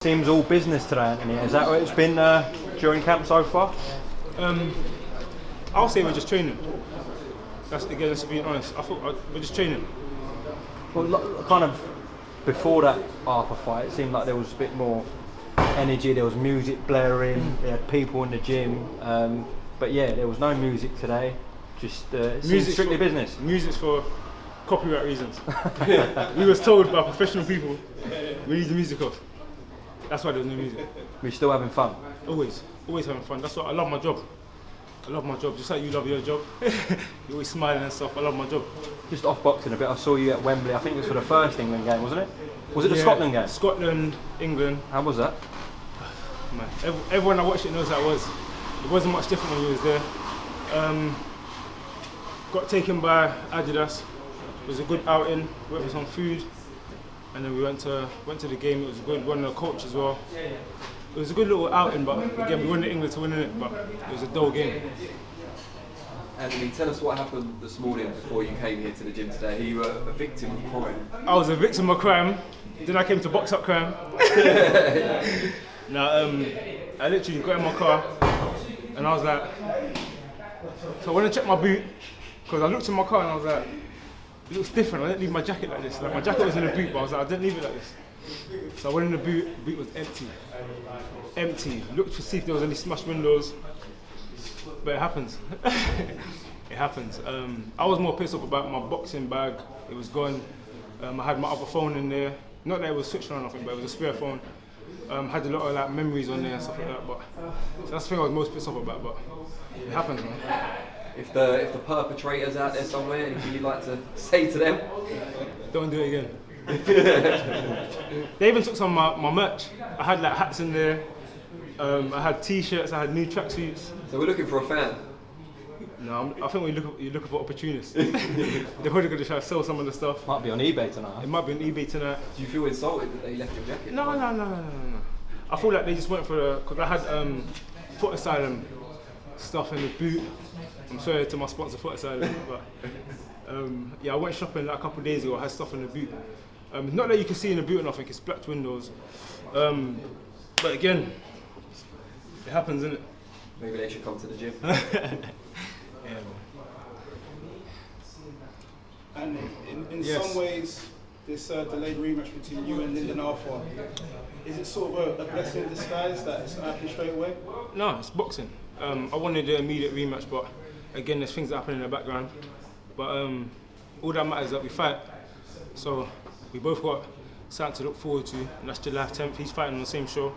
Seems all business today, Anthony. Is that what it's been during camp so far? I'll say we're just training. That's to be honest. I thought we're just training. Well, kind of before that Arthur fight, it seemed like there was a bit more energy. There was music blaring. There had people in the gym. But yeah, there was no music today. Just strictly business. Music's for copyright reasons. We was told by professional people we need the music off. That's why there's no music. We're still having fun. Always having fun. That's why I love my job. I love my job, just like you love your job. You're always smiling and stuff. I love my job. Just off boxing a bit, I saw you at Wembley. I think it was for the first England game, wasn't it? Was it the Scotland game? Scotland, England. How was that? Man, everyone that watched it knows how it was. It wasn't much different when we was there. Got taken by Adidas. It was a good outing. We went for some food, and then we went to the game. It was a good one. The coach as well. It was a good little outing, but again, we won England to win it, but it was a dull game. Anthony, tell us what happened this morning before you came here to the gym today. You were a victim of crime. I was a victim of crime. Then I came to box up crime. Now, I literally got in my car, and I was like, so I went to check my boot, because I looked in my car and I was like, it looks different. I didn't leave my jacket like this. Like my jacket was in the boot, but I was like, I didn't leave it like this. So I went in the boot was empty. Empty. Looked to see if there was any smashed windows, but it happens. It happens. I was more pissed off about my boxing bag. It was gone. I had my other phone in there. Not that it was switched on or nothing, but it was a spare phone. Had a lot of like memories on there and stuff like that. But so that's the thing I was most pissed off about. But it happens, man. If the perpetrators out there somewhere, anything you'd like to say to them? Don't do it again. They even took some of my merch. I had like hats in there. I had t-shirts. I had new tracksuits. So we're looking for a fan. No, I think you're looking for opportunists. They're probably going to try to sell some of the stuff. Might be on eBay tonight. It might be on eBay tonight. Do you feel insulted that they left your jacket? No. I feel like they just went for because I had Foot Asylum stuff in the boot. I'm sorry to my sponsor, Foot Asylum, but yeah, I went shopping like a couple of days ago. I had stuff in the boot. Not that you can see in the boot or nothing. It's blacked windows. But again, it happens, innit? Maybe they should come to the gym. Yeah. And in Yes. some ways, this delayed rematch between you and Lyndon Arthur, is it sort of a blessing in disguise that it's not happening straight away? No, it's boxing. I wanted the immediate rematch, but again, there's things that happen in the background. But all that matters is that we fight. So we both got something to look forward to, and that's July 10th. He's fighting on the same show.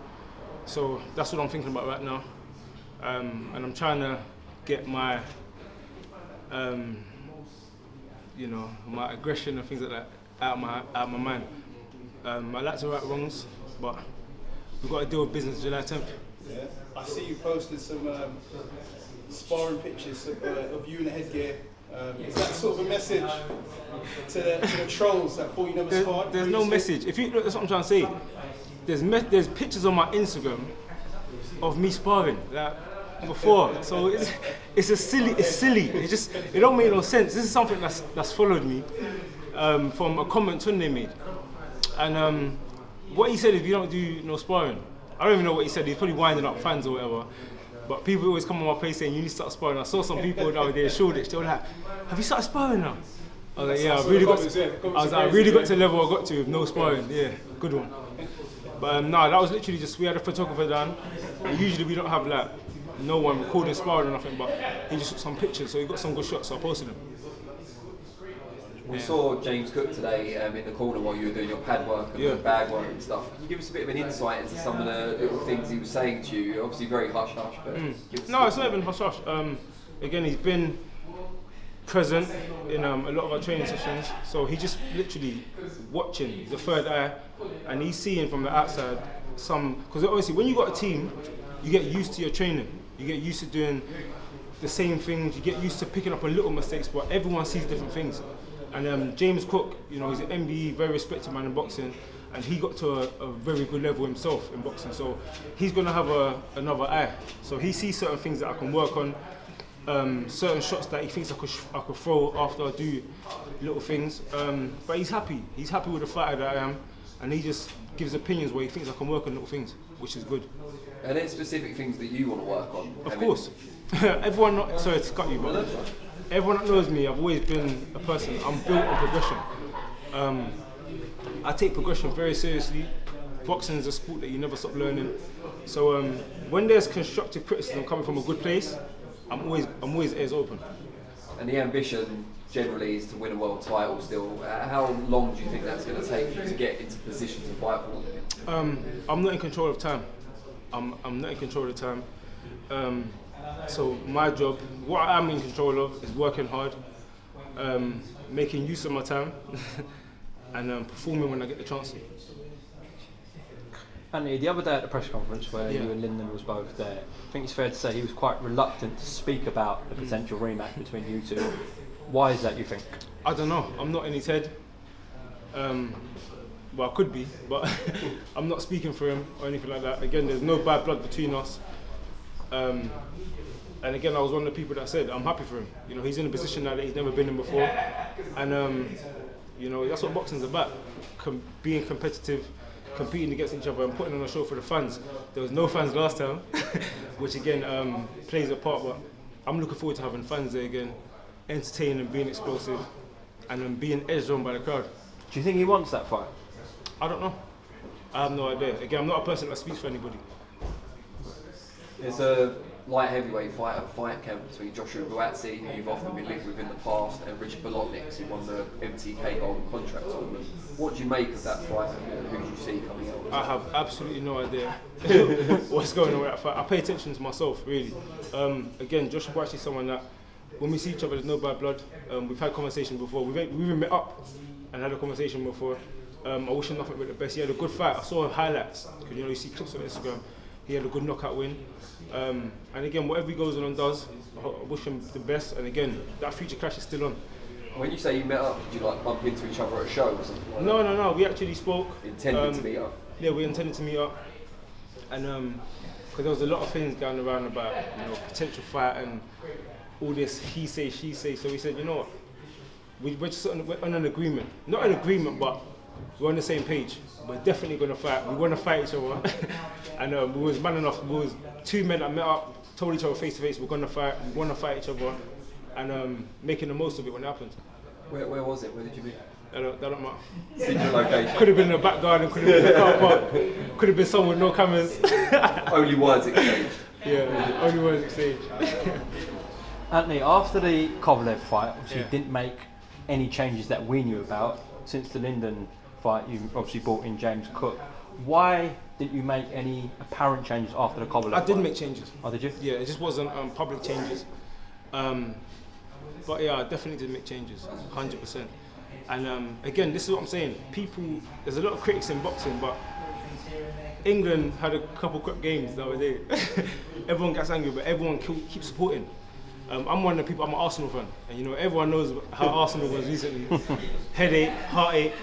So that's what I'm thinking about right now. And I'm trying to get my, my aggression and things like that out of my mind. I like to right wrongs, but we've got to deal with business July 10th. Yeah. I see you posted some sparring pictures of you in the headgear. Is that sort of a message to the trolls that thought you never sparred? There's no message. If you look, that's what I'm trying to say. There's pictures on my Instagram of me sparring like before. So it's silly. It don't make no sense. This is something that's followed me from a comment Tunde made. And what he said is you don't do no sparring. I don't even know what he said. He's probably winding up fans or whatever. But people always come on my page saying you need to start sparring. I saw some people the other day in Shoreditch. They were like, "Have you started sparring now?" I was like, "Yeah, I really got to the level I got to with no sparring." Yeah, good one. But no, that was literally just we had a photographer down. And usually we don't have like no one recording sparring or nothing. But he just took some pictures, so he got some good shots. So I posted them. We saw James Cook today in the corner while you were doing your pad work and bag work and stuff. Can you give us a bit of an insight into some of the little things he was saying to you? Obviously very hush-hush, but... No, it's not even hush-hush. Again, he's been present in a lot of our training sessions, so he's just literally watching the third eye, and he's seeing from the outside because obviously when you got a team, you get used to your training. You get used to doing the same things, you get used to picking up on little mistakes, but everyone sees different things. And James Cook, he's an MBE, very respected man in boxing, and he got to a very good level himself in boxing. So he's going to have another eye. So he sees certain things that I can work on, certain shots that he thinks I could throw after I do little things. But he's happy. He's happy with the fighter that I am, and he just gives opinions where he thinks I can work on little things, which is good. And then specific things that you want to work on. Of course. Everyone, sorry to cut you, but everyone that knows me, I've always been a person, I'm built on progression. I take progression very seriously. Boxing is a sport that you never stop learning. So when there's constructive criticism coming from a good place, I'm always ears open. And the ambition generally is to win a world title still. How long do you think that's going to take you to get into position to fight for one? I'm not in control of time. I'm not in control of time. So my job, what I am in control of, is working hard, making use of my time, and performing when I get the chance to. Anthony, the other day at the press conference where you and Lyndon was both there, I think it's fair to say he was quite reluctant to speak about the potential rematch between you two. Why is that, you think? I don't know. I'm not in his head. Well, I could be, but I'm not speaking for him or anything like that. Again, there's no bad blood between us. And again, I was one of the people that said I'm happy for him. You know, he's in a position now that he's never been in before, and you know, that's what boxing's about: being competitive, competing against each other, and putting on a show for the fans. There was no fans last time, which again plays a part. But I'm looking forward to having fans there again, entertaining and being explosive, and being edged on by the crowd. Do you think he wants that fight? I don't know. I have no idea. Again, I'm not a person that speaks for anybody. There's a light heavyweight fight camp between Joshua Buatsi, who you've often been linked with in the past, and Richard Bolotniks, who won the MTK Golden Contract Tournament. What do you make of that fight, and who do you see coming out? I have absolutely no idea what's going on with that fight. I pay attention to myself, really. Again, Joshua Buatsi is someone that, when we see each other, there's no bad blood. We've had conversations before. We've even met up and had a conversation before. I wish him nothing but the best. He had a good fight. I saw highlights, because you see clips on Instagram. He had a good knockout win. And again, whatever he goes on and does, I wish him the best. And again, that future clash is still on. When you say you met up, did you bump into each other at a show or something like that? No. We actually spoke. Intended to meet up? Yeah, we intended to meet up. And because there was a lot of things going around about potential fight and all this he say, she say. So we said, you know what? We're just on an agreement. Not an agreement, but we're on the same page. We're definitely going to fight. We want to fight each other. And we was man enough. We was two men that met up, told each other face to face, we're going to fight. We want to fight each other, and making the most of it when it happened. Where was it? Where did you meet? That don't matter. Secret location. Could have been in the back garden. Could have been in the car park. Could have been somewhere with no cameras. Only words exchanged. Yeah, only words exchanged. Anthony, after the Kovalev fight, obviously you didn't make any changes that we knew about. Since the Lyndon fight, you obviously brought in James Cook. Why didn't you make any apparent changes after the Kovalev fight? I did make changes. Oh, did you? Yeah, it just wasn't public changes. But yeah, I definitely did make changes, 100%. And again, this is what I'm saying. There's a lot of critics in boxing, but England had a couple quick games the other day. Everyone gets angry, but everyone keeps supporting. I'm one of the people, I'm an Arsenal fan, and everyone knows how Arsenal was recently. Headache, heartache,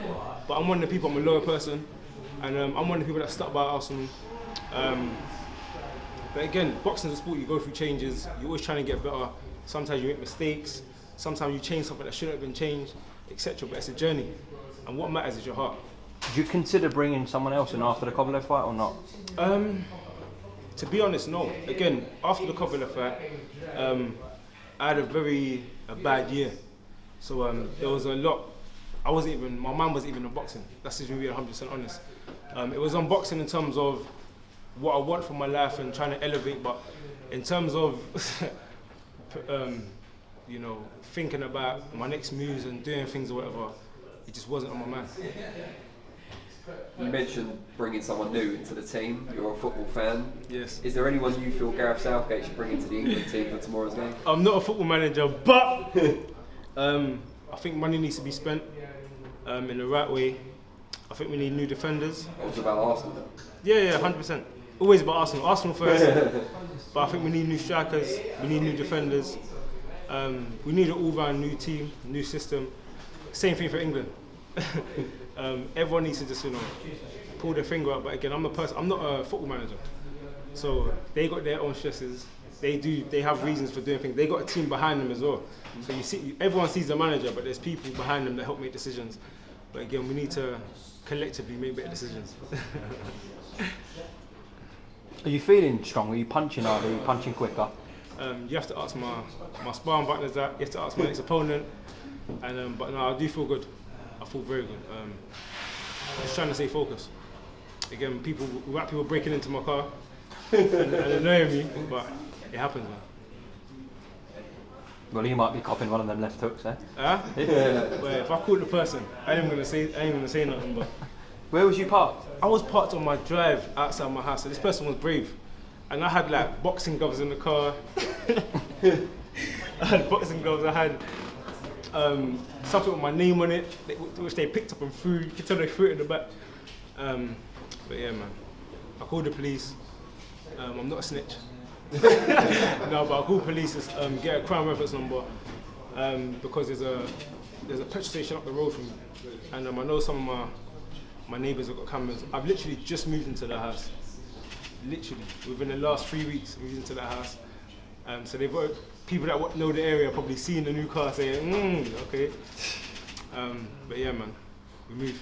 but I'm one of the people, I'm a loyal person, and I'm one of the people that stuck by Arsenal. But again, boxing is a sport, you go through changes, you're always trying to get better. Sometimes you make mistakes, sometimes you change something that shouldn't have been changed, etc. But it's a journey, and what matters is your heart. Did you consider bringing someone else in after the Kovalev fight or not? To be honest, no. Again, after the Kovalev fight, I had a bad year. So there was a lot, my mind wasn't even on boxing. That's just me being 100% honest. It was on boxing in terms of what I want from my life and trying to elevate, but in terms of, thinking about my next moves and doing things or whatever, it just wasn't on my mind. You mentioned bringing someone new into the team. You're a football fan. Yes. Is there anyone you feel Gareth Southgate should bring into the England team for tomorrow's game? I'm not a football manager, but I think money needs to be spent in the right way. I think we need new defenders. What about Arsenal? Yeah, 100%. Always about Arsenal. Arsenal first. But I think we need new strikers. We need new defenders. We need an all-round new team, new system. Same thing for England. Everyone needs to just pull their finger out. But again, I'm not a football manager. So they got their own stresses. They have reasons for doing things. They got a team behind them as well. So everyone sees the manager, but there's people behind them that help make decisions. But again, we need to collectively make better decisions. Are you feeling strong? Are you punching harder? Are you punching quicker? You have to ask my sparring partners that. You have to ask my ex-opponent. And but no, I do feel good. I feel very good. Just trying to stay focused. Again, without people breaking into my car and annoying me, but it happens, man. Well, you might be copping one of them left hooks, eh? Huh? Well, if I call the person, I ain't gonna say nothing. But Where was you parked? I was parked on my drive outside my house, and this person was brave. And I had like boxing gloves in the car. I had boxing gloves. I had something with my name on it, which they picked up and threw. You can tell they threw it in the back. But yeah, man, I called the police. I'm not a snitch. No, but I called police to get a crime reference number because there's a petrol station up the road from me, and I know some of my neighbours have got cameras. I've literally just moved into the house. Literally, within the last 3 weeks, moved into that house. So they've got people that know the area probably seeing the new car saying, okay. But yeah, man, we move.